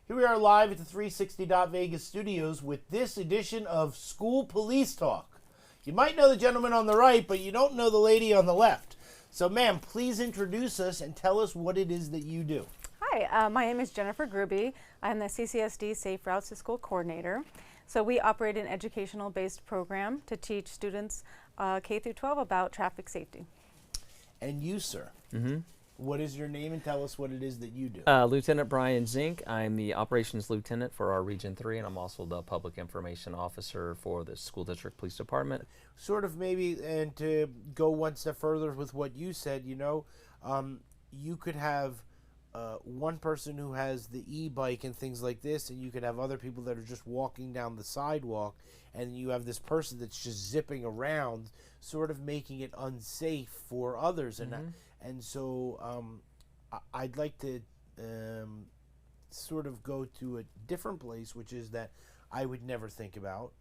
Here we are live at the 360 Vegas studios with this edition of School Police Talk. You might know the gentleman on the right, but you don't know the lady on the left. So, ma'am, please introduce us and tell us what it is that you do. Hi, my name is Jennifer Gruby. I'm the CCSD Safe Routes to School Coordinator. So we operate an educational-based program to teach students K through 12 about traffic safety. And you, sir? What is your name, and tell us what it is that you do? Lieutenant Brian Zink. I'm the Operations Lieutenant for our Region 3, and I'm also the Public Information Officer for the School District Police Department. Sort of maybe, and to go one step further with what you said, you know, you could have one person who has the e-bike and things like this, and you could have other people that are just walking down the sidewalk, and you have this person that's just zipping around, sort of making it unsafe for others. And so I'd like to sort of go to a different place, which is that I would never think about,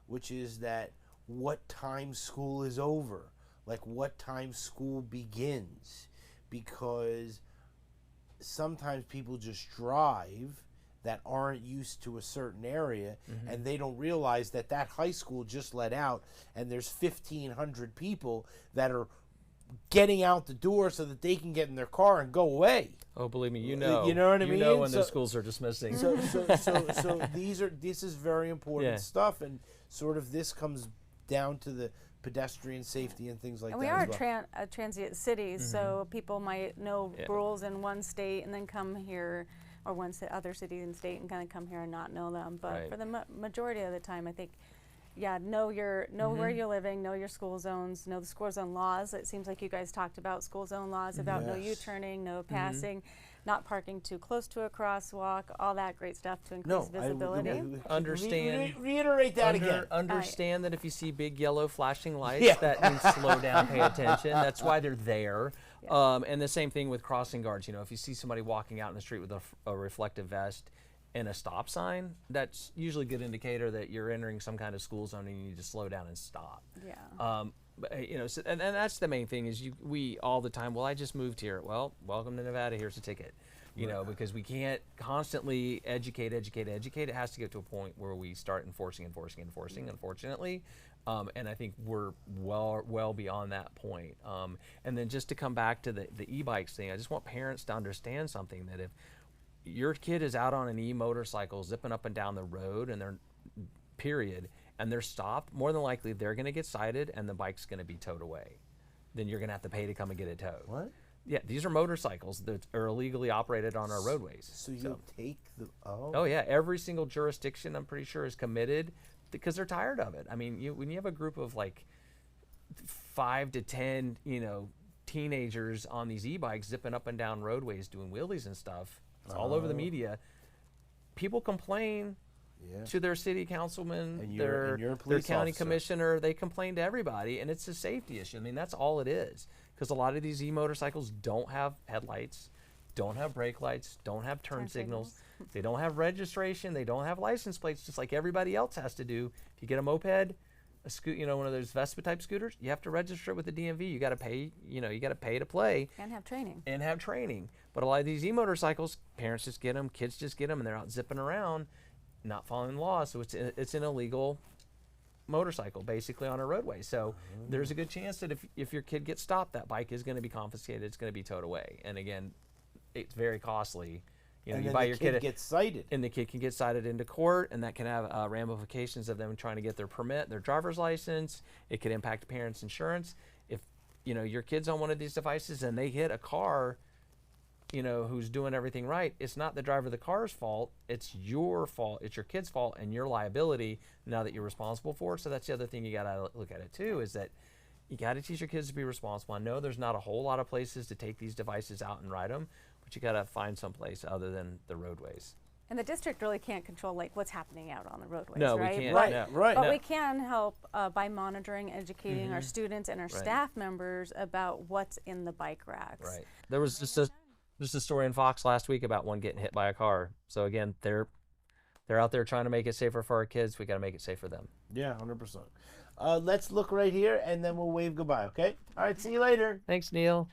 which is that what time school is over, like what time school begins, because sometimes people just drive that aren't used to a certain area, and they don't realize that that high school just let out, and there's 1,500 people that are getting out the door so that they can get in their car and go away. Oh, believe me, you know what I mean? You know when the schools are dismissing. So this is very important stuff, and sort of this comes down to the pedestrian safety and things like that. And we are a transient city, so people might know rules in one state and then come here, or one other city and state and kind of come here and not know them. But for the majority of the time, I think, know where you're living, know your school zones, know the school zone laws. It seems like you guys talked about school zone laws about no U-turning, no passing, not parking too close to a crosswalk, all that great stuff to increase visibility. Reiterate that again. Understand that if you see big yellow flashing lights, that means slow down, pay attention. That's why they're there. And the same thing with crossing guards. You know, if you see somebody walking out in the street with a reflective vest and a stop sign, that's usually a good indicator that you're entering some kind of school zone and you need to slow down and stop. But, you know, so, and that's the main thing is we all the time, well, I just moved here. Well, welcome to Nevada, here's a ticket. You know, because we can't constantly educate. It has to get to a point where we start enforcing, unfortunately. And I think we're well beyond that point. And then just to come back to the e-bikes thing, I just want parents to understand something, that if your kid is out on an e-motorcycle zipping up and down the road and they're stopped, more than likely they're going to get cited and the bike's going to be towed away. Then you're going to have to pay to come and get it towed. What? Yeah, these are motorcycles that are illegally operated on our roadways. So you take the, Oh yeah, every single jurisdiction I'm pretty sure is committed because they're tired of it. I mean, when you have a group of like 5 to 10, teenagers on these e-bikes zipping up and down roadways doing wheelies and stuff, it's all over the media. People complain to their city councilman, and their county officer. Commissioner. They complain to everybody, and it's a safety issue. I mean, that's all it is. Because a lot of these e-motorcycles don't have headlights, don't have brake lights, don't have turn signals. They don't have registration. They don't have license plates, just like everybody else has to do. If you get a moped, one of those Vespa type scooters, you have to register it with the DMV. You got to pay. You got to pay to play. And have training. But a lot of these e-motorcycles, parents just get them, kids just get them, and they're out zipping around, not following the law. So it's an illegal motorcycle basically on a roadway. So there's a good chance that if your kid gets stopped, that bike is going to be confiscated. It's going to be towed away. And again, it's very costly. You buy your kid gets cited, and the kid can get cited into court, and that can have ramifications of them trying to get their permit, their driver's license. It could impact parents' insurance. If your kid's on one of these devices and they hit a car, who's doing everything right, it's not the driver of the car's fault. It's your fault. It's your kid's fault and your liability now that you're responsible for it. So that's the other thing you got to look at it too, is that you got to teach your kids to be responsible. I know there's not a whole lot of places to take these devices out and ride them, but you got to find some place other than the roadways. And the district really can't control what's happening out on the roadways, no, right? We can't. But we can help by monitoring, educating our students and our staff members about what's in the bike racks. Right. There was just a story in Fox last week about one getting hit by a car. So again, they're out there trying to make it safer for our kids. We got to make it safe for them. Yeah, 100%. Let's look right here, and then we'll wave goodbye, okay? All right, see you later. Thanks, Neil.